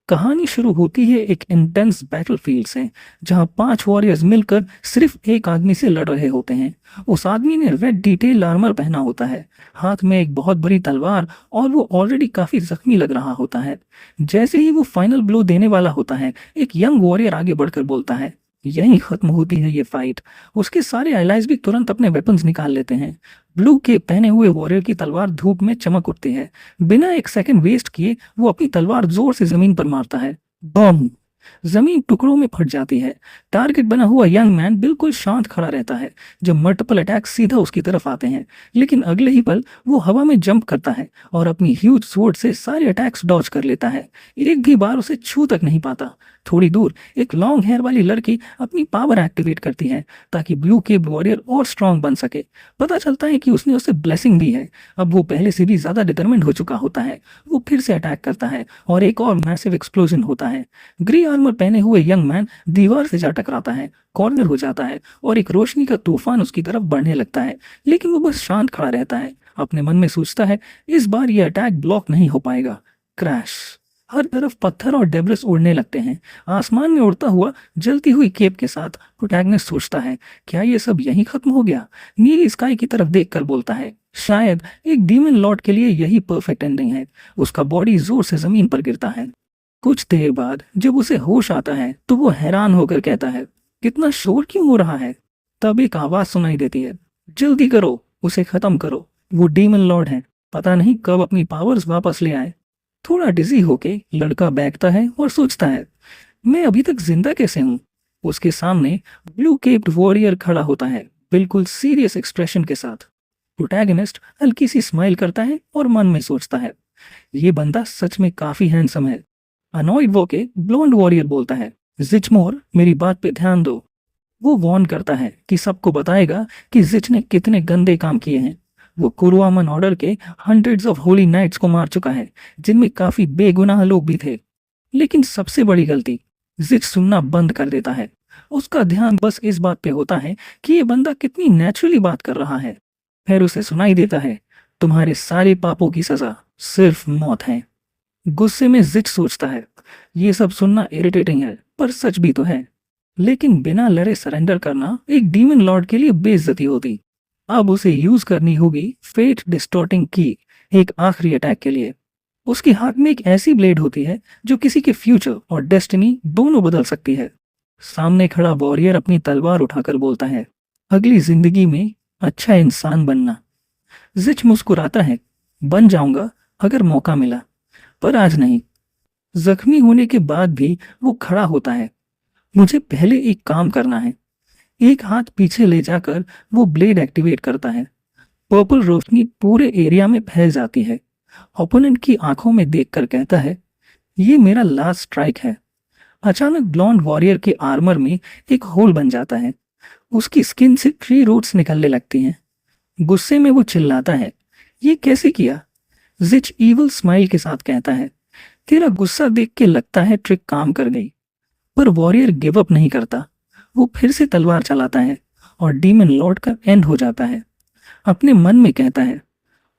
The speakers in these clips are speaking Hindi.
कहानी शुरू होती है एक इंटेंस बैटलफील्ड से, जहां 5 वॉरियर्स मिलकर सिर्फ एक आदमी से लड़ रहे होते हैं। उस आदमी ने रेड डिटेल आर्मर पहना होता है, हाथ में एक बहुत बड़ी तलवार, और वो ऑलरेडी काफी जख्मी लग रहा होता है। जैसे ही वो फाइनल ब्लो देने वाला होता है, एक यंग वॉरियर आगे बढ़कर बोलता है, यहीं खत्म होती है ये फाइट। उसके सारे एलाइज भी तुरंत अपने वेपन्स निकाल लेते हैं। ब्लू के पहने हुए वॉरियर की तलवार धूप में चमक उठती है। बिना एक सेकंड वेस्ट किए वो अपनी तलवार जोर से जमीन पर मारता है। बम! जमीन टुकड़ों में फट जाती है। टारगेट बना हुआ यंग मैन बिल्कुल शांत खड़ा रहता है जब मल्टीपल अटैक सीधा उसकी तरफ आते हैं, लेकिन अगले ही पल वो हवा में जंप करता है और अपनी ह्यूज स्वॉर्ड से सारे अटैक्स डॉज कर लेता है। एक भी बार उसे छू तक नहीं पाता। थोड़ी दूर एक लॉन्ग हेयर वाली लड़की अपनी पावर एक्टिवेट करती है ताकि ब्लू के वॉरियर और स्ट्रांग बन सके। पता चलता है कि उसने उसे ब्लेसिंग दी है। अब वो पहले से भी ज्यादा डिटरमिन्ड हो चुका होता है। वो फिर से अटैक करता है और एक और मैसिव एक्सप्लोजन होता है। ग्रे आर्मर पहने हुए यंग मैन दीवार से जा टकराता है, कॉर्नर हो जाता है और एक रोशनी का तूफान उसकी तरफ बढ़ने लगता है, लेकिन वो बस शांत खड़ा रहता है। अपने मन में सोचता है, इस बार ये अटैक ब्लॉक नहीं हो पाएगा। क्रैश! हर तरफ पत्थर और डेब्रिस उड़ने लगते हैं। आसमान में उड़ता हुआ जलती हुई केप के साथ प्रोटैगनिस्ट सोचता है, क्या ये सब यहीं खत्म हो गया? नीली स्काई की तरफ देखकर बोलता है, शायद एक डीमन लॉर्ड के लिए यही परफेक्ट एंडिंग है। उसका बॉडी जोर से जमीन पर गिरता है। कुछ देर बाद जब उसे होश आता है तो वो हैरान होकर कहता है, कितना शोर क्यों हो रहा है? तब एक आवाज सुनाई देती है, जल्दी करो, उसे खत्म करो। वो डीमन लॉर्ड है, पता नहीं कब अपनी पावर्स वापस ले आए। थोड़ा डिजी होके लड़का बैठता है और सोचता है, मैं अभी तक जिंदा कैसे हूँ? उसके सामने ब्लू केप्ड वॉरियर खड़ा होता है, बिल्कुल सीरियस एक्सप्रेशन के साथ। प्रोटैगनिस्ट हल्की सी स्माइल करता है और मन में सोचता है, ये बंदा सच में काफी हैंडसम है। अनॉयड होके ब्लोंड वॉरियर बोलता है, जिचमोर, मेरी बात पे ध्यान दो। वो वार्न करता है कि सबको बताएगा कि जिच ने कितने गंदे काम किए हैं। वो कुरुआमन ऑर्डर के हंड्रेड्स ऑफ होली नाइट्स को मार चुका है, जिनमें काफी बेगुनाह लोग भी थे। लेकिन सबसे बड़ी गलती, जिच सुनना बंद कर देता है। उसका ध्यान बस इस बात पे होता है कि ये बंदा कितनी नेचुरली बात कर रहा है। फिर उसे सुनाई देता है, तुम्हारे सारे पापों की सजा सिर्फ मौत है। गुस्से में जिच सोचता है, ये सब सुनना इरिटेटिंग है, पर सच भी तो है। लेकिन बिना लड़े सरेंडर करना एक डीमन लॉर्ड के लिए बेइज्जती होती। अब उसे यूज करनी होगी फेट डिस्टॉर्टिंग की, एक आखिरी अटैक के लिए। उसके हाथ में एक ऐसी ब्लेड होती है जो किसी के फ्यूचर और डेस्टिनी दोनों बदल सकती है। सामने खड़ा वॉरियर अपनी तलवार उठाकर बोलता है, अगली जिंदगी में अच्छा इंसान बनना। जिच मुस्कुराता है, बन जाऊंगा अगर मौका मिला, पर आज नहीं। जख्मी होने के बाद भी वो खड़ा होता है। मुझे पहले एक काम करना है। एक हाथ पीछे ले जाकर वो ब्लेड एक्टिवेट करता है। पर्पल रोशनी पूरे एरिया में फैल जाती है। ओपोनेंट की आंखों में देखकर कहता है, ये मेरा लास्ट स्ट्राइक है। अचानक ब्लॉन्ड वॉरियर के आर्मर में एक होल बन जाता है। उसकी स्किन से ट्री रूट्स निकलने लगती हैं। गुस्से में वो चिल्लाता है, ये कैसे किया? जिच ईवल स्माइल के साथ कहता है, तेरा गुस्सा देख के लगता है ट्रिक काम कर गई। पर वॉरियर गिव अप नहीं करता। वो फिर से तलवार चलाता है और डीमन लॉर्ड का एंड हो जाता है। अपने मन में कहता है,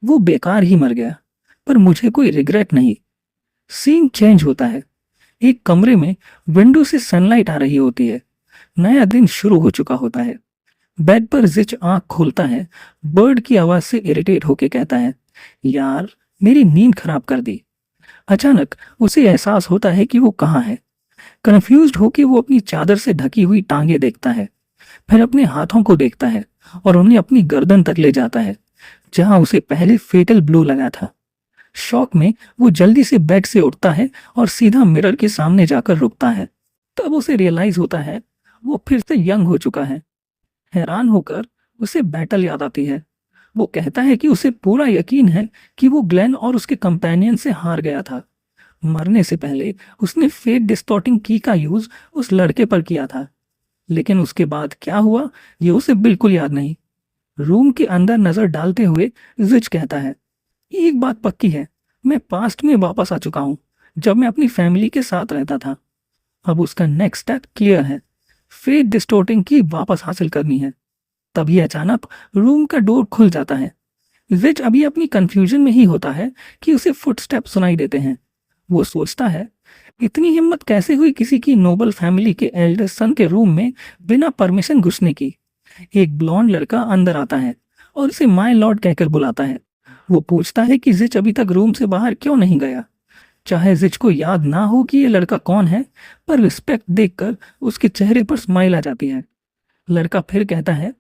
वो बेकार ही मर गया, पर मुझे कोई रिग्रेट नहीं। सीन चेंज होता है। एक कमरे में विंडो से सनलाइट आ रही होती है। नया दिन शुरू हो चुका होता है। बेड पर जिच आंख खोलता है। बर्ड की आवाज से इरिटेट होके कहता है, यार, मेरी नींद खराब कर दी। अचानक उसे एहसास होता है कि वो कहाँ है। कंफ्यूज्ड होके वो अपनी चादर से ढकी हुई टांगे देखता है, फिर अपने हाथों को देखता है और उन्हें अपनी गर्दन तक ले जाता है, जहां उसे पहले फेटल ब्लो लगा था। शॉक में वो जल्दी से बेड से उठता है और सीधा मिरर के सामने जाकर रुकता है। तब उसे रियलाइज होता है वो फिर से यंग हो चुका है। हैरान होकर उसे बैटल याद आती है। वो कहता है कि उसे पूरा यकीन है कि वो ग्लेन और उसके कंपेनियन से हार गया था। मरने से पहले उसने फेट डिस्टॉर्टिंग की का यूज उस लड़के पर किया था, लेकिन उसके बाद क्या हुआ ये उसे बिल्कुल याद नहीं। रूम के अंदर नजर डालते हुए जिच कहता है, एक बात पक्की है, मैं पास्ट में वापस आ चुका हूँ, जब मैं अपनी फैमिली के साथ रहता था। अब उसका नेक्स्ट स्टेप क्लियर है, फेट डिस्टॉर्टिंग की वापस हासिल करनी है। तभी अचानक रूम का डोर खुल जाता है। जिच अभी अपनी कंफ्यूजन में ही होता है कि उसे फुटस्टेप सुनाई देते हैं। वो सोचता है, इतनी हिम्मत कैसे हुई किसी की नोबल फैमिली के एल्डर सन के रूम में बिना परमिशन घुसने की। एक ब्लॉन्ड लड़का अंदर आता है और उसे माय लॉर्ड कहकर बुलाता है। वो पूछता है कि जिच अभी तक रूम से बाहर क्यों नहीं गया। चाहे जिच को याद ना हो कि ये लड़का कौन है, पर रिस्पेक्ट देखकर उसके चेहरे पर स्माइल आ जाती है। लड़का फिर कहता है,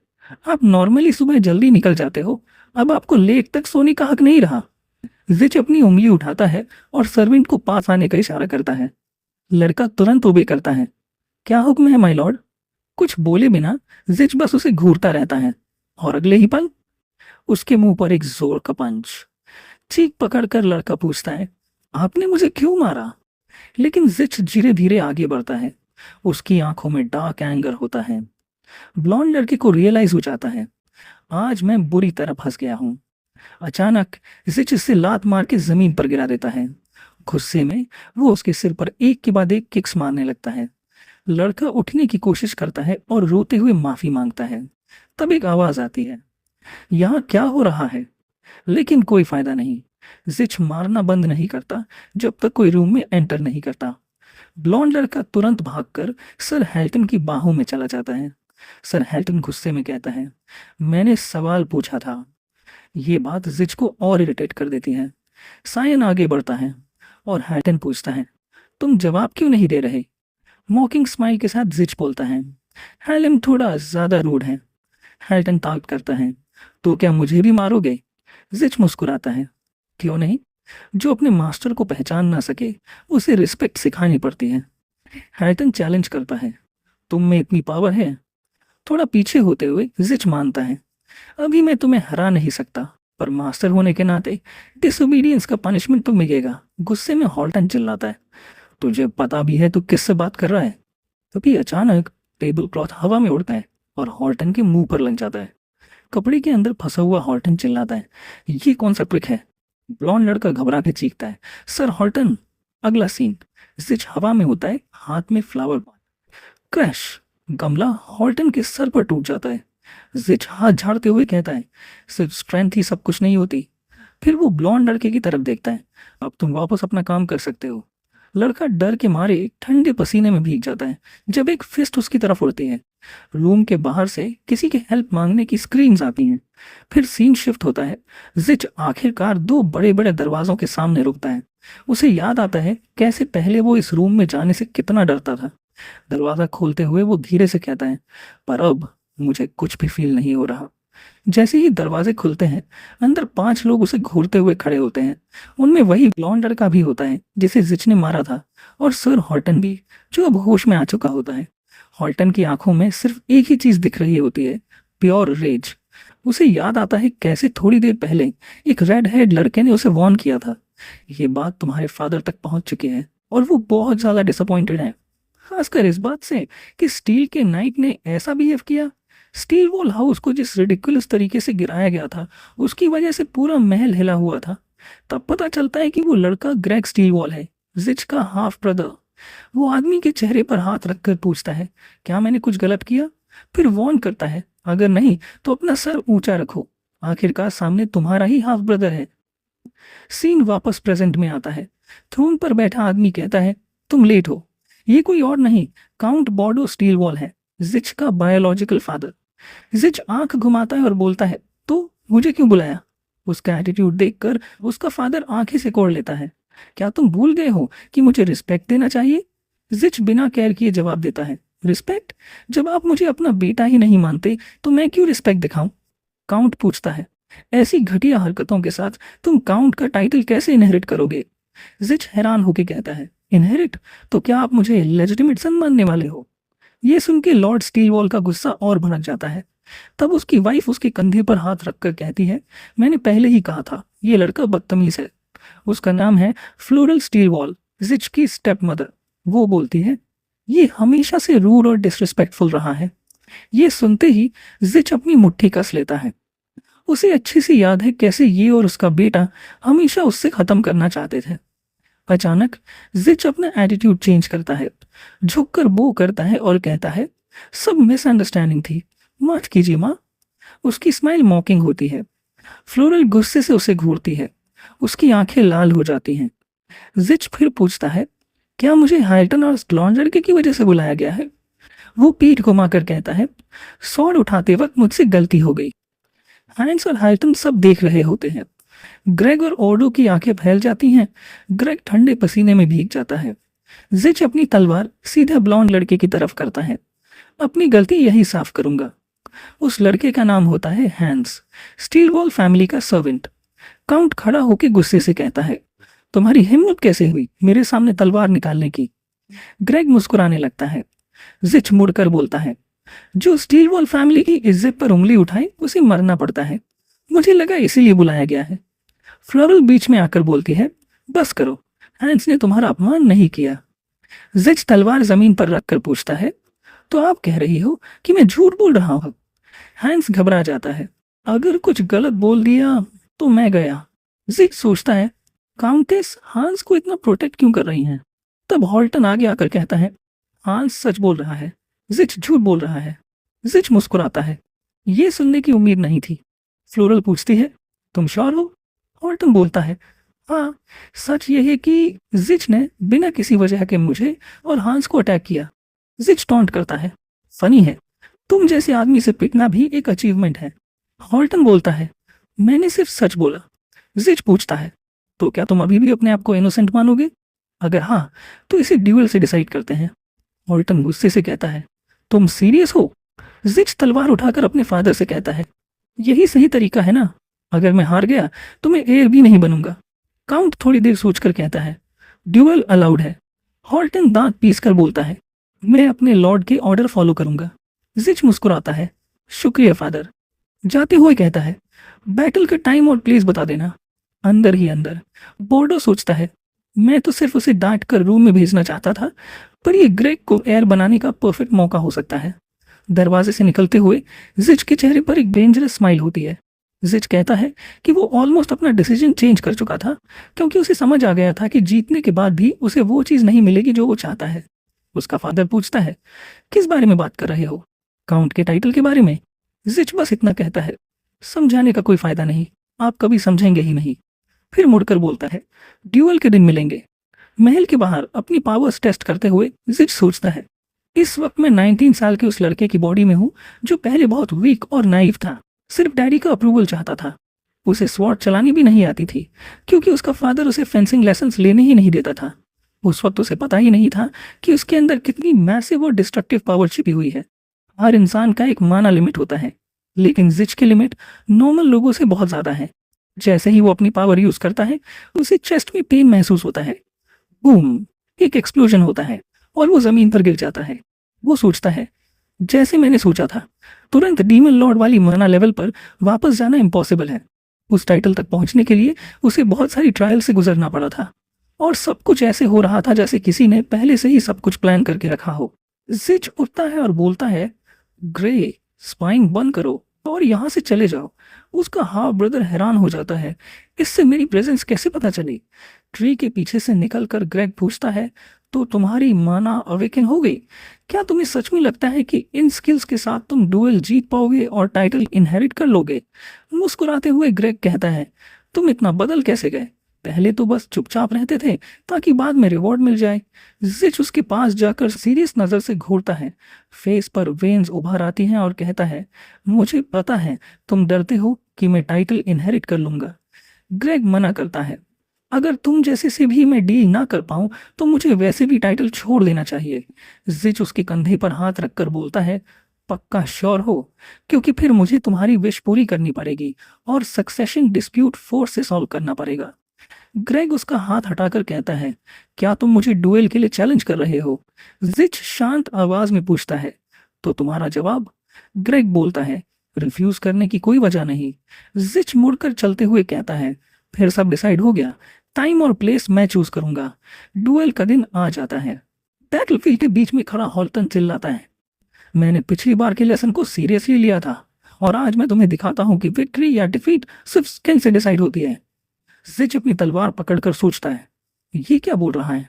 आप नॉर्मली सुबह जल्दी निकल जाते हो, अब आपको लेट तक सोने का हक नहीं रहा। जिच अपनी उंगली उठाता है और सर्वेंट को पास आने का इशारा करता है। लड़का तुरंत ओबे करता है। क्या हुक्म है माय लॉर्ड? कुछ बोले बिना जिच बस उसे घूरता रहता है और अगले ही पल उसके मुंह पर एक जोर का पंच। चीख पकड़कर लड़का पूछता है, आपने मुझे क्यों मारा? लेकिन जिच धीरे धीरे आगे बढ़ता है। उसकी आंखों में डार्क एंगर होता है। ब्लॉन्ड लड़के को रियलाइज हो जाता है, आज मैं बुरी तरह फंस गया हूँ। अचानक जिच इससे लात मार के जमीन पर गिरा देता है। गुस्से में वो उसके सिर पर एक के बाद एक किक्स मारने लगता है। लड़का उठने की कोशिश करता है और रोते हुए माफी मांगता है। तब एक आवाज आती है, यहाँ क्या हो रहा है? लेकिन कोई फायदा नहीं। जिच मारना बंद नहीं करता जब तक कोई रूम में एंटर नहीं करता। ब्लॉन्ड लड़का तुरंत भागकर सर हेल्टन की बाहों में चला जाता है। सर हेल्टन गुस्से में कहता है, मैंने सवाल पूछा था। ये बात जिच को और इरिटेट कर देती है। सायन आगे बढ़ता है और हेल्टन पूछता है, तुम जवाब क्यों नहीं दे रहे? मॉकिंग स्माइल के साथ जिच बोलता है, हेलेम थोड़ा ज्यादा रूड है। हेल्टन ताक करता है, तो क्या मुझे भी मारोगे? जिच मुस्कुराता है, क्यों नहीं? जो अपने मास्टर को पहचान ना सके उसे रिस्पेक्ट सिखानी पड़ती है। हेल्टन चैलेंज करता है, तुम में इतनी पावर है? थोड़ा पीछे होते हुए जिच मानता है, अभी मैं तुम्हें हरा नहीं सकता, पर मास्टर होने के नाते डिसोबीडियंस का पनिशमेंट तो मिलेगा। गुस्से में हॉल्टन चिल्लाता है, तुझे पता भी है तू किससे बात कर रहा है? तभी अचानक टेबल क्लॉथ हवा में उड़ता है और हॉल्टन के मुंह पर लग जाता है। कपड़े के अंदर फंसा हुआ हॉल्टन चिल्लाता है, ये कौन सा ट्रिक है? ब्लॉन्ड लड़का घबरा के चीखता है, सर हॉल्टन। अगला सीन, जिच हवा में होता है, हाथ में फ्लावर पॉट। क्रैश! गमला हॉल्टन के सर पर टूट जाता है। जिच हाथ झाड़ते हुए कहता है, सिर्फ स्ट्रेंथ ही सब कुछ नहीं होती। फिर वो ब्लॉन्ड लड़के की तरफ देखता है, अब तुम वापस अपना काम कर सकते हो। लड़का डर के मारे ठंडे पसीने में भीग जाता है जब एक फिस्ट उसकी तरफ उड़ती है। रूम के बाहर से किसी के हेल्प मांगने की स्क्रीन्स आती हैं। फिर सीन शिफ्ट होता है। जिच आखिरकार दो बड़े बड़े दरवाजों के सामने रुकता है। उसे याद आता है कैसे पहले वो इस रूम में जाने से कितना डरता था। दरवाजा खोलते हुए वो धीरे से कहता है, पर अब मुझे कुछ भी फील नहीं हो रहा। जैसे ही दरवाजे खुलते हैं, अंदर 5 लोग उसे घूरते हुए खड़े होते हैं। उनमें वही ब्लॉन्ड लड़का भी होता है जिसे जिच ने मारा था, और सर हॉल्टन भी, जो अब होश में आ चुका होता है। हॉल्टन की आंखों में सिर्फ एक ही चीज दिख रही होती है, प्योर रेज। उसे याद आता है कैसे थोड़ी देर पहले एक रेड हेड लड़के ने उसे वार्न किया था, ये बात तुम्हारे फादर तक पहुंच चुकी है, और वो बहुत ज्यादा डिसअपॉइंटेड है, खासकर इस बात से कि स्टील के नाइट ने ऐसा बिहेव किया। स्टील वॉल हाउस को जिस रिडिकुलस तरीके से गिराया गया था, उसकी वजह से पूरा महल हिला हुआ था। तब पता चलता है कि वो लड़का ग्रेग स्टील वॉल है, जिच का हाफ ब्रदर। वो आदमी के चेहरे पर हाथ रखकर पूछता है, क्या मैंने कुछ गलत किया? फिर वॉर्न करता है, अगर नहीं तो अपना सर ऊंचा रखो, आखिरकार सामने तुम्हारा ही हाफ ब्रदर है। सीन वापस प्रेजेंट में आता है। थ्रोन पर बैठा आदमी कहता है, तुम लेट हो। ये कोई और नहीं, काउंट बॉर्डो स्टील वॉल है, जिच का बायोलॉजिकल फादर। जिच आंख घुमाता है और बोलता है, तो मुझे क्यों बुलाया? उसका एटीट्यूड देखकर उसका फादर आंखें से कोड़ लेता है। क्या तुम भूल गए हो कि मुझे रिस्पेक्ट देना चाहिए? जिच बिना केयर किए जवाब देता है, रिस्पेक्ट? जब आप मुझे अपना बेटा ही नहीं मानते तो मैं क्यों रिस्पेक्ट दिखाऊं? काउंट पूछता है, ऐसी घटिया हरकतों के साथ तुम काउंट का टाइटल कैसे इनहेरिट करोगे? जिच हैरान होकर कहता है, इनहेरिट? तो क्या आप मुझे लेजिटिमेट सन मानने वाले हो? ये सुन के लॉर्ड स्टीलवॉल का गुस्सा और भड़क जाता है। तब उसकी वाइफ उसके कंधे पर हाथ रखकर कहती है, मैंने पहले ही कहा था ये लड़का बदतमीज है। उसका नाम है फ्लोरल स्टीलवॉल, जिच की स्टेप मदर। वो बोलती है, ये हमेशा से रूड और डिसरिस्पेक्टफुल रहा है। ये सुनते ही जिच अपनी मुट्ठी कस लेता है। उसे अच्छे से याद है कैसे ये और उसका बेटा हमेशा उससे खत्म करना चाहते थे। अचानक जिच अपना एटीट्यूड चेंज करता है, झुककर बो करता है और कहता है, सब मिसअंडरस्टैंडिंग थी, माफ कीजिए माँ। उसकी स्माइल मॉकिंग होती है। फ्लोरल गुस्से से उसे घूरती है, उसकी आंखें लाल हो जाती हैं। जिच फिर पूछता है, क्या मुझे हाइल्टन और स्लॉन लड़के की वजह से बुलाया गया है? वो पीठ घुमाकर कहता है, स्वॉर्ड उठाते वक्त मुझसे गलती हो गई। हाइंस और हाइल्टन सब देख रहे होते हैं। ग्रेग और ओडो की आंखें फैल जाती हैं। ग्रेग ठंडे पसीने में भीग जाता है। जिच अपनी तलवार सीधा ब्लॉन्ड लड़के की तरफ करता है। अपनी गलती यही साफ करूंगा। उस लड़के का नाम होता है हैंस, स्टील वॉल फैमिली का सर्वेंट। काउंट खड़ा होकर गुस्से से कहता है, तुम्हारी हिम्मत कैसे हुई मेरे सामने तलवार निकालने की? ग्रेग मुस्कुराने लगता है। जिच मुड़कर बोलता है, जो स्टील वॉल फैमिली की इज्जत पर उंगली उठाए उसे मरना पड़ता है। मुझे लगा इसीलिए बुलाया गया है। फ्लोरल बीच में आकर बोलती है, बस करो, हैंस ने तुम्हारा अपमान नहीं किया। जिच तलवार जमीन पर रखकर पूछता है, तो आप कह रही हो कि मैं झूठ बोल रहा हूँ? हैंस घबरा जाता है। अगर कुछ गलत बोल दिया तो मैं गया। जिच सोचता है, काउंटेस हांस को इतना प्रोटेक्ट क्यों कर रही हैं? तब हॉल्टन आगे आकर कहता है, हांस सच बोल रहा है, जिच झूठ बोल रहा है। जिच मुस्कुराता है। ये सुनने की उम्मीद नहीं थी। फ्लोरल पूछती है, तुम श्योर हो? हॉल्टन बोलता है, हाँ, सच ये है कि जिच ने बिना किसी वजह के मुझे और हांस को अटैक किया। जिच टॉन्ट करता है, फनी है, तुम जैसे आदमी से पिटना भी एक अचीवमेंट है। हॉल्टन बोलता है, मैंने सिर्फ सच बोला। जिच पूछता है, तो क्या तुम अभी भी अपने आप को इनोसेंट मानोगे? अगर हाँ, तो इसे ड्यूएल से डिसाइड करते हैं। हॉल्टन गुस्से से कहता है, तुम सीरियस हो? जिच तलवार उठाकर अपने फादर से कहता है, यही सही तरीका है ना? अगर मैं हार गया तो मैं एयर भी नहीं बनूंगा। काउंट थोड़ी देर सोचकर कहता है, ड्यूएल अलाउड है। हॉल्टन दांत पीसकर बोलता है, मैं अपने लॉर्ड के ऑर्डर फॉलो करूंगा। जिच मुस्कुराता है, शुक्रिया फादर। जाते हुए कहता है, बैटल का टाइम और प्लेस बता देना। अंदर ही अंदर बोर्डो सोचता है, मैं तो सिर्फ उसे डांट कर रूम में भेजना चाहता था, पर ये ग्रेग को एयर बनाने का परफेक्ट मौका हो सकता है। दरवाजे से निकलते हुए जिच के चेहरे पर एक डेंजरस स्माइल होती है। जिच कहता है कि वो ऑलमोस्ट अपना डिसीजन चेंज कर चुका था, क्योंकि उसे समझ आ गया था कि जीतने के बाद भी उसे वो चीज़ नहीं मिलेगी जो वो चाहता है। उसका फादर पूछता है, किस बारे में बात कर रहे हो? काउंट के टाइटल के बारे में। जिच बस इतना कहता है, समझाने का कोई फायदा नहीं, आप कभी समझेंगे ही नहीं। फिर मुड़कर बोलता है, ड्यूअल के दिन मिलेंगे। महल के बाहर अपनी पावर्स टेस्ट करते हुए जिच सोचता है, इस वक्त मैं 19 साल के उस लड़के की बॉडी में हूँ जो पहले बहुत वीक और नाइव था, सिर्फ डैडी का अप्रूवल चाहता था। उसे स्वॉर्ड चलानी भी नहीं आती थी, क्योंकि उसका फादर उसे फेंसिंग लेसन्स लेने ही नहीं देता था। उस वक्त उसे पता ही नहीं था कि उसके अंदर कितनी मैसिव और डिस्ट्रक्टिव पावर छिपी हुई है। हर इंसान का एक माना लिमिट होता है, लेकिन जिच की लिमिट नॉर्मल लोगों से बहुत ज्यादा है। जैसे ही वो अपनी पावर यूज करता है, उसे चेस्ट में पेन महसूस होता है। बूम, एक एक्सप्लोजन होता है और वो जमीन पर गिर जाता है। वो सोचता है, जैसे मैंने सोचा था, तुरंत डीमन लॉर्ड वाली मना लेवल पर वापस जाना इम्पॉसिबल है। उस टाइटल तक पहुंचने के लिए उसे बहुत सारी ट्रायल से गुजरना पड़ा था, और सब कुछ ऐसे हो रहा था जैसे किसी ने पहले से ही सब कुछ प्लान करके रखा हो। जिच उठता है और बोलता है, ग्रे, स्पाइंग बंद करो और यहाँ से चले जाओ। उसका हाफ ब्रदर हैरान हो जाता है, इससे मेरी प्रेजेंस कैसे पता चली? ट्री के पीछे से निकलकर ग्रेग पूछता है, तो तुम्हारी माना अवेकन हो गई? क्या तुम्हें सच में लगता है कि इन स्किल्स के साथ तुम डुएल जीत पाओगे और टाइटल इनहेरिट कर लोगे? मुस्कुराते हुए ग्रेग कहता है, तुम इतना बदल कैसे गए? पहले तो बस चुपचाप रहते थे ताकि बाद में रिवॉर्ड मिल जाए। जिच उसके पास जाकर सीरियस नजर से घूरता है। फेस पर वेन्स उभर आती हैं और कहता है, मुझे पता है तुम डरते हो कि मैं टाइटल इनहेरिट कर लूंगा। ग्रेग मना करता है, अगर तुम जैसे से भी मैं डील ना कर पाऊं तो मुझे वैसे भी टाइटल छोड़ देना चाहिए। जिच उसके कंधे पर हाथ रखकर बोलता है, पक्का श्योर हो? क्योंकि फिर मुझे तुम्हारी विश पूरी करनी पड़ेगी और सक्सेशन डिस्प्यूट फोर्स से सॉल्व करना पड़ेगा। ग्रेग उसका हाथ हटाकर कहता है, क्या तुम मुझे डुएल के लिए चैलेंज कर रहे हो? जिच शांत आवाज में पूछता है, तो तुम्हारा जवाब? ग्रेग बोलता है, रिफ्यूज करने की कोई वजह नहीं। जिच मुड़कर चलते हुए कहता है, फिर सब डिसाइड हो गया, टाइम और प्लेस मैं चूज करूंगा। डुएल का दिन आ जाता है। बैटलफील्ड के बीच में खड़ा हॉल्टन चिल्लाता है, मैंने पिछली बार के लेसन को सीरियसली लिया था, और आज मैं तुम्हें दिखाता हूँ कि विक्ट्री या डिफीट सिर्फ स्किल से डिसाइड होती है। जिच अपनी तलवार पकड़कर सोचता है, ये क्या बोल रहा है?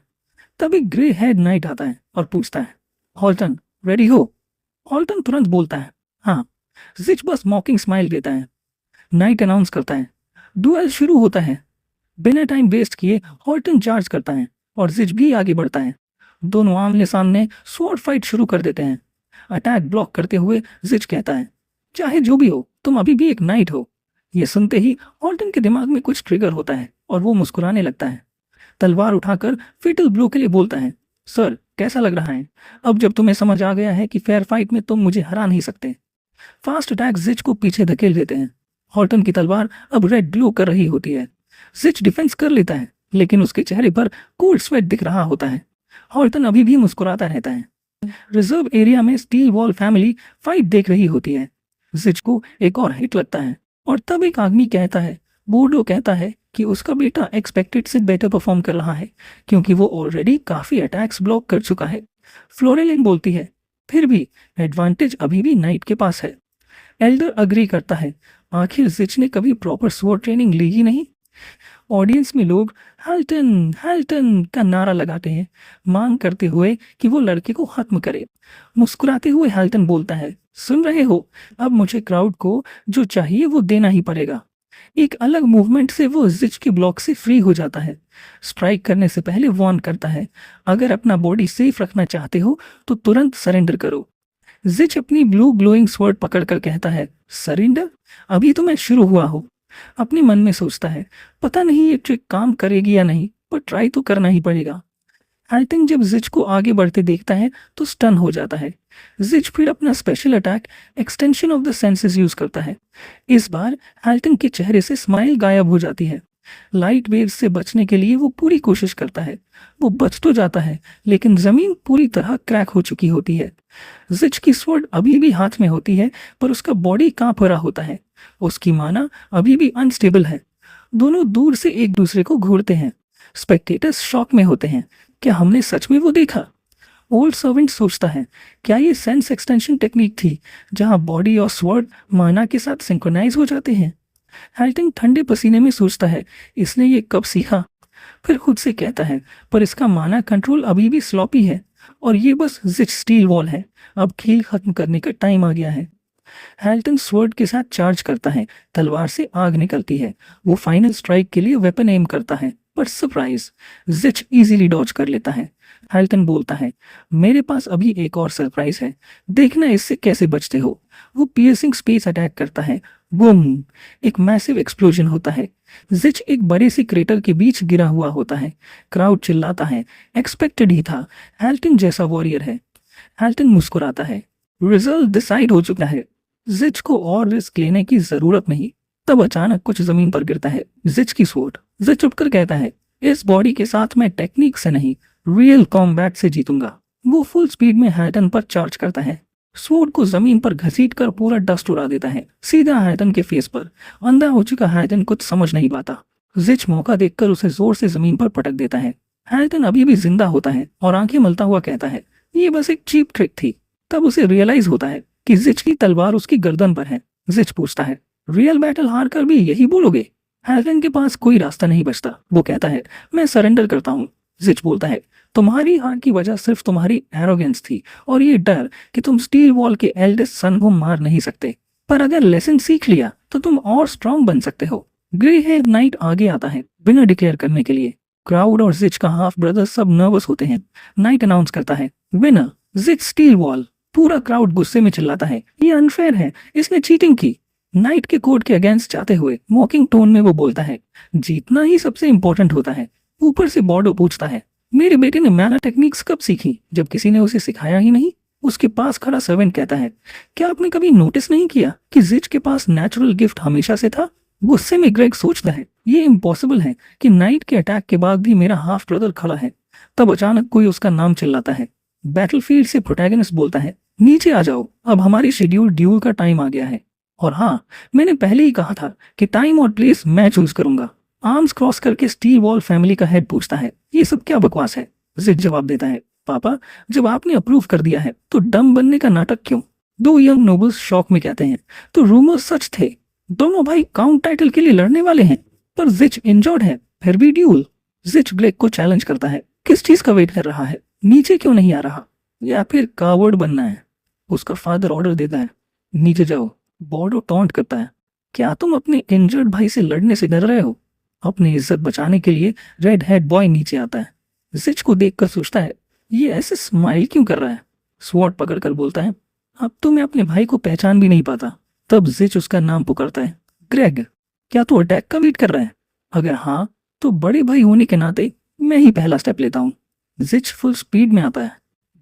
तभी ग्रे हेड नाइट आता है और पूछता है, हॉल्टन रेडी हो? हॉल्टन तुरंत बोलता है, हाँ। जिच बस मॉकिंग स्माइल देता है। नाइट अनाउंस करता है, डुएल शुरू होता है। बिना टाइम वेस्ट किए हॉल्टन चार्ज करता है और जिच भी आगे बढ़ता है। दोनों आमने सामने स्वॉर्ड फाइट शुरू कर देते हैं। अटैक ब्लॉक करते हुए जिच कहता है, चाहे जो भी हो तुम अभी भी एक नाइट हो। ये सुनते ही ऑल्टन के दिमाग में कुछ ट्रिगर होता है और वो मुस्कुराने लगता है। तलवार उठाकर फेटल ब्लो के लिए बोलता है, सर कैसा लग रहा है अब जब तुम्हें समझ आ गया है कि फेयर फाइट में तुम मुझे हरा नहीं सकते। फास्ट अटैक जिच को पीछे धकेल देते हैं। हॉल्टन की तलवार अब रेड ग्लो कर रही होती है। जिच डिफेंस कर लेता है लेकिन उसके चेहरे पर कोल्ड स्वेट दिख रहा होता है। हॉल्टन अभी भी मुस्कुराता रहता है। रिजर्व एरिया में स्टील वॉल फैमिली फाइट देख रही होती है। जिच को एक और हिट लगता है और तब एक आदमी कहता है, बोर्डो कहता है कि उसका बेटा एक्सपेक्टेड से बेटर परफॉर्म कर रहा है क्योंकि वो ऑलरेडी काफी अटैक्स ब्लॉक कर चुका है। फ्लोरेलिन बोलती है, फिर भी एडवांटेज अभी भी नाइट के पास है। एल्डर अग्री करता है, आखिर जिच ने कभी प्रॉपर स्वॉर्ड ट्रेनिंग ली ही नहीं। ऑडियंस में लोग हेल्टन हेल्टन का नारा लगाते हैं, मांग करते हुए कि वो लड़के को खत्म करे। मुस्कुराते हुए हेल्टन बोलता है, सुन रहे हो, अब मुझे क्राउड को जो चाहिए वो देना ही पड़ेगा। एक अलग मूवमेंट से वो जिच के ब्लॉक से फ्री हो जाता है। स्ट्राइक करने से पहले वार्न करता है, अगर अपना बॉडी सेफ रखना चाहते हो तो तुरंत सरेंडर करो। जिच अपनी ब्लू ग्लोइंग स्वॉर्ड पकड़कर कहता है, सरेंडर? अभी तो मैं शुरू हुआ हूँ। अपने मन में सोचता है, पता नहीं ये ट्रिक काम करेगी या नहीं, पर ट्राई तो करना ही पड़ेगा। हेल्टन जब जिच को आगे बढ़ते देखता है तो स्टन हो जाता है। जिच फिर अपना special attack extension of the senses use करता है। इस बार हेल्टन के चेहरे से स्माइल गायब हो जाती है। लाइट वेव्स से बचने के लिए वो पूरी कोशिश करता है। वो बच तो जाता है लेकिन जमीन पूरी तरह क्रैक हो चुकी होती है। जिच की स्वॉर्ड अभी भी हाथ में होती है पर उसका बॉडी कांप रहा होता है। उसकी माना अभी भी अनस्टेबल है। दोनों दूर से एक दूसरे को घूरते हैं। स्पेक्टेटर्स शॉक में होते हैं, क्या हमने सच में वो देखा? ओल्ड सर्वेंट सोचता है, क्या ये सेंस एक्सटेंशन टेक्निक थी जहां बॉडी और स्वॉर्ड माना के साथ सिंक्रोनाइज हो जाते हैं? हेल्टन ठंडे पसीने में सोचता है, इसने ये कब सीखा? फिर खुद से कहता है, पर इसका माना कंट्रोल अभी भी स्लॉपी है और ये बस जिच स्टील वॉल है। अब खेल खत्म करने का टाइम आ गया है। हेल्टन स्वॉर्ड के साथ चार्ज करता है, तलवार से आग निकलती है। वो फाइनल स्ट्राइक के लिए वेपन एम करता है पर सरप्राइज, जिच इजीली डॉज कर लेता है। हेल्टन बोलता है, मेरे पास अभी एक और सरप्राइज है, देखना इससे कैसे बचते हो। वो पियर्सिंग स्पेस अटैक करता है। बूम! एक मैसिव एक्सप्लोजन होता है। जिच एक बड़े से क्रेटर के बीच गिरा हुआ होता है। क्राउड चिल्लाता है, एक्सपेक्टेड ही था, हेल्टन जैसा वॉरियर है। हेल्टन मुस्कुराता है, रिजल्ट डिसाइड हो चुका है, जिच को और रिस्क लेने की जरूरत नहीं। तब अचानक कुछ जमीन पर गिरता है, जिच की स्वॉर्ड। जिच उठकर कहता है, इस बॉडी के साथ मैं टेक्निक से नहीं, रियल कॉम्बैट से जीतूंगा। वो फुल स्पीड में हैटन पर चार्ज करता है। स्वॉर्ड को जमीन पर घसीटकर पूरा डस्ट उड़ा देता है, सीधा हैटन के फेस पर। अंधा हो चुका हैटन कुछ समझ नहीं पाता। जिच मौका देखकर उसे जोर से जमीन पर पटक देता है। हैटन अभी भी जिंदा होता है और आंखें मलता हुआ कहता है, ये बस एक चीप ट्रिक थी। तब उसे रियलाइज होता है कि जिच की तलवार उसकी गर्दन पर है। जिच पूछता है, रियल बैटल हार कर भी यही बोलोगे? हैटन के पास कोई रास्ता नहीं बचता। वो कहता है, मैं सरेंडर करता हूँ। जिच बोलता है, तुम्हारी हार की वजह सिर्फ तुम्हारी एरोगेंस थी और ये डर कि तुम स्टील वॉल के एल्डेस्ट सन को मार नहीं सकते। पर अगर लेसन सीख लिया तो तुम और स्ट्रांग बन सकते हो। ग्रे हेयर नाइट आगे आता है विनर डिक्लेयर करने के लिए। क्राउड और जिच का हाफ ब्रदर सब नर्वस होते हैं। नाइट अनाउंस करता है, विनर जिच स्टील वॉल। पूरा क्राउड गुस्से में चिल्लाता है, ये अनफेयर है, इसने चीटिंग की। नाइट के कोड के अगेंस्ट जाते हुए मॉकिंग टोन में वो बोलता है, जीतना ही सबसे इंपॉर्टेंट होता है। ऊपर से बॉर्डो पूछता है, मेरे बेटे ने मैना टेक्निक्स कब सीखी जब किसी ने उसे सिखाया ही नहीं? उसके पास खड़ा सर्वेंट कहता है, क्या आपने कभी नोटिस नहीं किया कि जिच के पास नेचुरल गिफ्ट हमेशा से था? गुस्से में ग्रेग सोचता है, ये इम्पॉसिबल है कि नाइट के अटैक के बाद भी मेरा हाफ ब्रदर खड़ा है। तब अचानक कोई उसका नाम चिल्लाता है। बैटलफील्ड से प्रोटैगनिस्ट बोलता है, नीचे आ जाओ, अब हमारी शेड्यूल ड्यूल का टाइम आ गया है। और हाँ, मैंने पहले ही कहा था कि टाइम और प्लेस मैं चूज करूंगा। आर्म्स क्रॉस करके स्टील वॉल फैमिली का हेड पूछता है, ये सब क्या बकवास है? जिच जवाब देता है, पापा जब आपने अप्रूव कर दिया है तो डम बनने का नाटक क्यों? दो यंग नोबल्स शॉक में कहते हैं, तो रूमर्स सच थे, दोनों भाई काउंट टाइटल के लिए लड़ने वाले हैं। पर जिच इंजर्ड है, फिर भी ड्यूल। जिच ब्लेक को चैलेंज करता है, किस चीज का वेट कर रहा है? नीचे क्यों नहीं आ रहा? या फिर कावर्ड बनना है? उसका फादर ऑर्डर देता है, नीचे जाओ। बॉर्डो टॉन्ट करता है, क्या तुम अपने इंजर्ड भाई से लड़ने से डर रहे हो? अपनी इज्जत बचाने के लिए रेड हेड बॉय नीचे आता है। जिच को देखकर सोचता है, ये ऐसे स्माइल क्यों कर रहा है। स्वॉर्ड पकड़कर बोलता है, अब तो मैं अपने भाई को पहचान भी नहीं पाता। तब जिच उसका नाम पुकारता है, ग्रेग, क्या तू अटैक का वेट कर रहा है? अगर हाँ, तो बड़े भाई होने के नाते मैं ही पहला स्टेप लेता हूँ। जिच फुल स्पीड में आता है।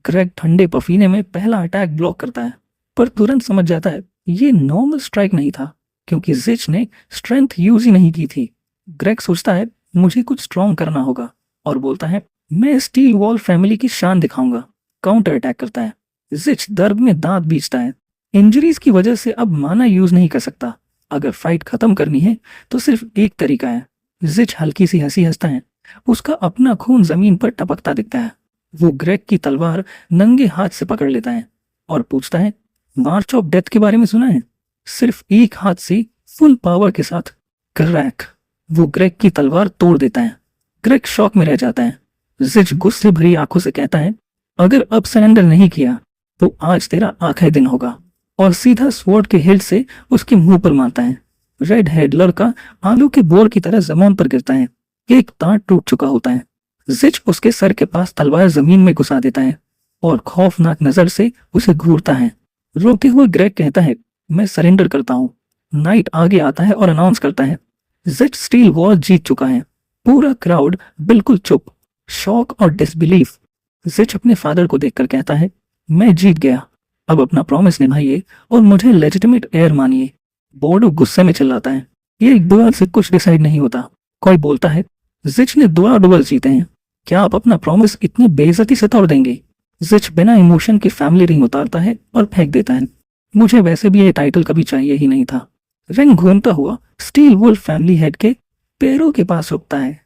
ग्रेग ठंडे पसीने में पहला अटैक ब्लॉक करता है, पर तुरंत समझ जाता है ये नॉर्मल स्ट्राइक नहीं था, क्योंकि जिच ने स्ट्रेंथ यूज ही नहीं की थी। ग्रेग सोचता है मुझे कुछ स्ट्रॉन्ग करना होगा और बोलता है, मैं स्टील वॉल फैमिली की शान दिखाऊंगा। काउंटर अटैक करता है। जिच दर्द में दांत बीचता है। इंजरीज की वजह से अब माना यूज नहीं कर सकता। अगर फाइट खत्म करनी है तो सिर्फ एक तरीका है। जिच हल्की सी हंसी हंसता है। उसका अपना खून जमीन पर टपकता दिखता है। वो ग्रेग की तलवार नंगे हाथ से पकड़ लेता है और पूछता है, मार्च ऑफ डेथ के बारे में सुना है? सिर्फ एक हाथ से फुल पावर के साथ। क्रैक! वो ग्रेग की तलवार तोड़ देता है। ग्रेग शॉक में रह जाता है। जिच गुस्से भरी आंखों से कहता है, अगर अब सरेंडर नहीं किया तो आज तेरा आखिरी दिन होगा, और सीधा स्वॉर्ड के हिल्ट से उसके मुंह पर मारता है। रेड हेड लड़का आलू के बोर की तरह जमीन पर गिरता है। एक दांत टूट चुका होता है। जिच उसके सर के पास तलवार जमीन में घुसा देता है और खौफनाक नजर से उसे घूरता है। रोते हुए ग्रेग कहता है, मैं सरेंडर करता हूँ। नाइट आगे आता है और अनाउंस करता है, जिच स्टील वॉर जीत चुका है। पूरा क्राउड बिल्कुल चुप, शॉक और डिसबिलीफ। जिच अपने फादर को देखकर कहता है, मैं जीत गया, अब अपना प्रॉमिस निभाइए और मुझे लेजिटिमेट एयर मानिए। बोर्डो गुस्से में चिल्लाता है, ये एक दुआ से कुछ डिसाइड नहीं होता। कोई बोलता है, जिच ने दुआ डुअल जीते हैं, क्या आप अपना प्रॉमिस इतनी बेइज्जती से तोड़ देंगे? जिच बिना इमोशन के फैमिली रिंग उतारता है और फेंक देता है। मुझे वैसे भी ये टाइटल कभी चाहिए ही नहीं था। रिंग घूमता हुआ स्टील वुल्फ फैमिली हेड के पैरों के पास रुकता है।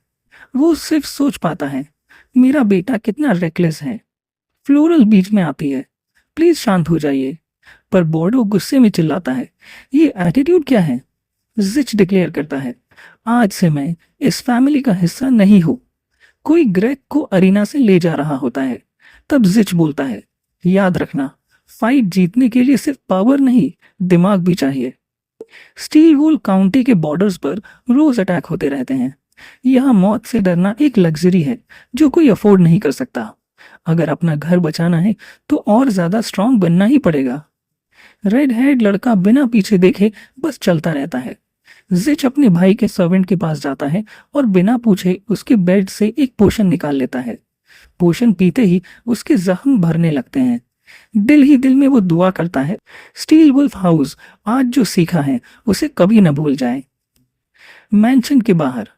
वो सिर्फ सोच पाता है, मेरा बेटा कितना रेकलेस है। फ्लोरल बीच में आती है, प्लीज शांत हो जाइए। पर बोर्डो गुस्से में चिल्लाता है, ये एटीट्यूड क्या है? जिच डिक्लेयर करता है, आज से मैं इस फैमिली का हिस्सा नहीं हूं। कोई ग्रेग को अरीना से ले जा रहा होता है। तब जिच बोलता है, याद रखना, फाइट जीतने के लिए सिर्फ पावर नहीं, दिमाग भी चाहिए। स्टील वूल काउंटी के बॉर्डर्स पर रोज अटैक होते रहते हैं। यहाँ मौत से डरना एक लग्जरी है जो कोई अफोर्ड नहीं कर सकता। अगर अपना घर बचाना है तो और ज्यादा स्ट्रांग बनना ही पड़ेगा। रेड हेड लड़का बिना पीछे देखे बस चलता रहता है। जिच अपने भाई के सर्वेंट के पास जाता है और बिना पूछे उसके बेड से एक पोशन निकाल लेता है। पोशन पीते ही उसके जख्म भरने लगते हैं। दिल ही दिल में वो दुआ करता है, स्टील वुल्फ हाउस आज जो सीखा है उसे कभी न भूल जाए। मैंशन के बाहर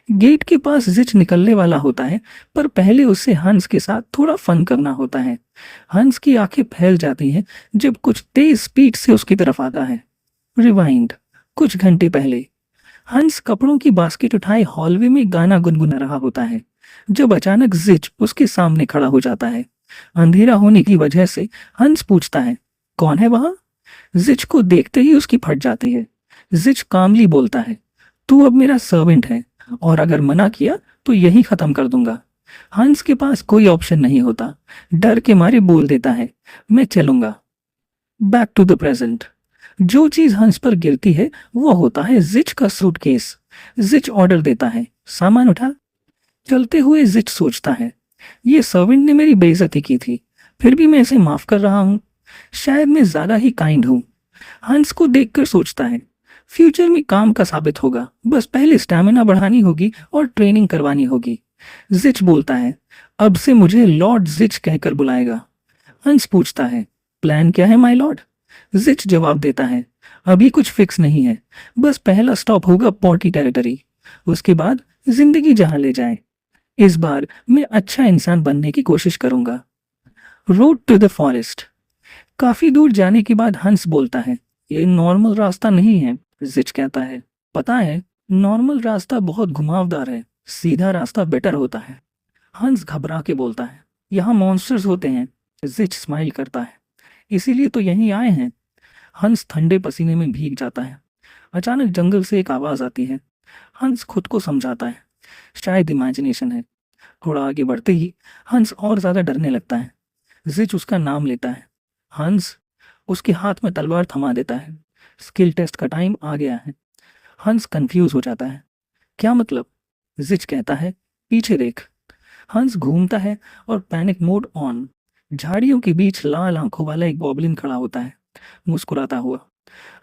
गेट के पास जिच निकलने वाला होता है, पर पहले उसे हंस के साथ थोड़ा फन करना होता है। हंस की आंखें फैल जाती हैं जब कुछ तेज स्पीड से उसकी तरफ आता है। रिवाइंड कुछ घंटे पहले हंस कपड़ों की बास्केट उठाए हॉलवे में गाना गुनगुना रहा होता है, जब अचानक जिच उसके सामने खड़ा हो जाता है। अंधेरा होने की वजह से हंस पूछता है, कौन है वहां? जिच को देखते ही उसकी फट जाती है। जिच कामली बोलता है, तू अब मेरा सर्वेंट है और अगर मना किया तो यही खत्म कर दूंगा। हंस के पास कोई ऑप्शन नहीं होता। डर के मारे बोल देता है, मैं चलूंगा। Back to the present. जो चीज हंस पर गिरती है वो होता है जिच का सूटकेस। जिच ऑर्डर देता है, सामान उठा। चलते हुए जिच सोचता है, ये सर्वेंट ने मेरी बेइज्जती की थी, फिर भी मैं इसे माफ कर रहा हूँ। शायद मैं ज्यादा ही काइंड हूँ। हंस को देखकर सोचता है, फ्यूचर में काम का साबित होगा, बस पहले स्टैमिना बढ़ानी होगी और ट्रेनिंग करवानी होगी। जिच बोलता है, अब से मुझे लॉर्ड जिच कहकर बुलाएगा। हंस पूछता है, प्लान क्या है माय लॉर्ड? जिच जवाब देता है, अभी कुछ फिक्स नहीं है, बस पहला स्टॉप होगा पॉटी टेरिटरी, उसके बाद जिंदगी जहां ले जाए। इस बार मैं अच्छा इंसान बनने की कोशिश करूंगा। Road to the forest. काफी दूर जाने के बाद हंस बोलता है, ये नॉर्मल रास्ता नहीं है। जिच कहता है, पता है, नॉर्मल रास्ता बहुत घुमावदार है, सीधा रास्ता बेटर होता है। हंस घबरा के बोलता है, यहाँ मॉन्स्टर्स होते हैं। जिच स्माइल करता है, इसीलिए तो यहीं आए हैं। हंस ठंडे पसीने में भीग जाता है। अचानक जंगल से एक आवाज आती है। हंस खुद को समझाता है, शायद इमेजिनेशन है। थोड़ा आगे बढ़ते ही हंस और ज्यादा डरने लगता है। जिच उसका नाम लेता है, हंस। उसके हाथ में तलवार थमा देता है। स्किल टेस्ट का टाइम आ गया है। हंस कंफ्यूज हो जाता है, क्या मतलब? जिच कहता है, पीछे देख। हंस घूमता है और पैनिक मोड ऑन। झाड़ियों के बीच लाल आंखों वाला एक गॉब्लिन खड़ा होता है, मुस्कुराता हुआ।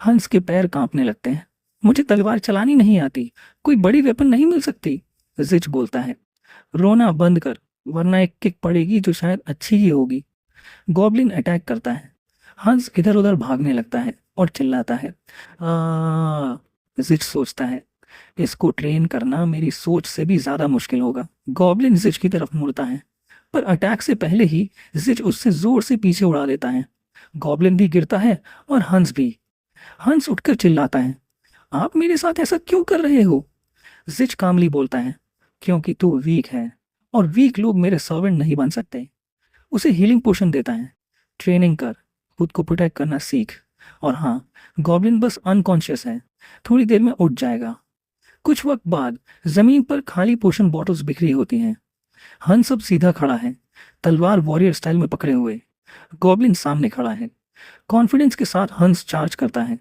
हंस के पैर कांपने लगते हैं। मुझे तलवार चलानी नहीं आती, कोई बड़ी वेपन नहीं मिल सकती? जिच बोलता है। रोना बंद कर, वरना एक किक पड़ेगी जो शायद अच्छी ही होगी। गॉब्लिन अटैक करता है। हंस इधर उधर भागने लगता है और चिल्लाता है। जिच सोचता है, इसको ट्रेन करना मेरी सोच से भी ज्यादा मुश्किल होगा। गॉब्लिन जिच की तरफ मुड़ता है, पर अटैक से पहले ही जिच उससे जोर से पीछे उड़ा देता है। गॉब्लिन भी गिरता है और हंस भी। हंस उठकर चिल्लाता है, आप मेरे साथ ऐसा क्यों कर रहे हो? जिच कामली बोलता है, क्योंकि तू वीक है और वीक लोग मेरे सर्वेंट नहीं बन सकते। उसे हीलिंग पोशन देता है। ट्रेनिंग कर, खुद को प्रोटेक्ट करना सीख। और हाँ, गॉब्लिन बस अनकॉन्शियस है, थोड़ी देर में उठ जाएगा। कुछ वक्त बाद जमीन पर खाली पोशन बॉटल्स बिखरी होती हैं। हंस अब सीधा खड़ा है, तलवार वॉरियर स्टाइल में पकड़े हुए। गॉब्लिन सामने खड़ा है। कॉन्फिडेंस के साथ हंस चार्ज करता है।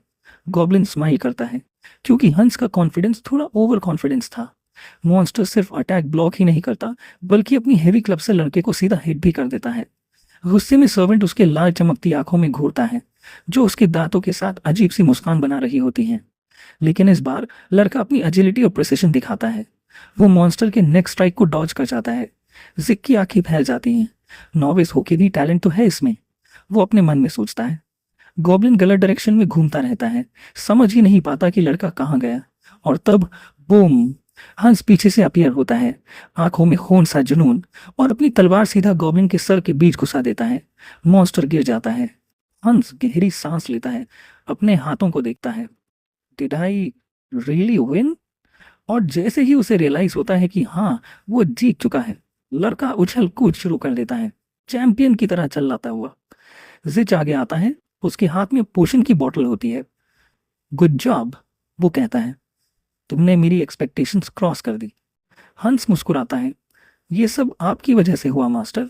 गॉब्लिन स्माइल करता है, क्योंकि हंस का कॉन्फिडेंस थोड़ा ओवर कॉन्फिडेंस था। मॉन्स्टर सिर्फ अटैक ब्लॉक ही नहीं करता, बल्कि अपनी हेवी क्लब से लड़के को सीधा हिट भी कर देता है। गुस्से में सर्वेंट उसके लाल चमकती आंखों में घूरता है, जो उसके दांतों के साथ अजीब सी मुस्कान बना रही होती हैं। लेकिन इस बार लड़का अपनी एजिलिटी और प्रिसिशन दिखाता है। वो मॉन्स्टर के नेक्स्ट स्ट्राइक को डॉज कर जाता है। जिक की आंखें फैल जाती हैं। नॉविस होके भी टैलेंट तो है इसमें, वो अपने मन में सोचता है। गॉब्लिन गलत डायरेक्शन में घूमता रहता है, समझ ही नहीं पाता कि लड़का कहाँ गया। और तब बूम, हंस पीछे से अपीयर होता है, आंखों में खून सा जुनून, और अपनी तलवार सीधा गॉब्लिन के सर के बीच घुसा देता है। मॉन्स्टर गिर जाता है। हंस गहरी सांस लेता है, अपने हाथों को देखता है। Did I really win? और जैसे ही उसे रियलाइज होता है कि हाँ, वो जीत चुका है, लड़का उछल कूद शुरू कर देता है, चैंपियन की तरह चलाता हुआ। जिच आगे आता है, उसके हाथ में पोशन की बोतल होती है। गुड जॉब, वो कहता है, तुमने मेरी एक्सपेक्टेशंस क्रॉस कर दी। हंस मुस्कुराता है, ये सब आपकी वजह से हुआ मास्टर।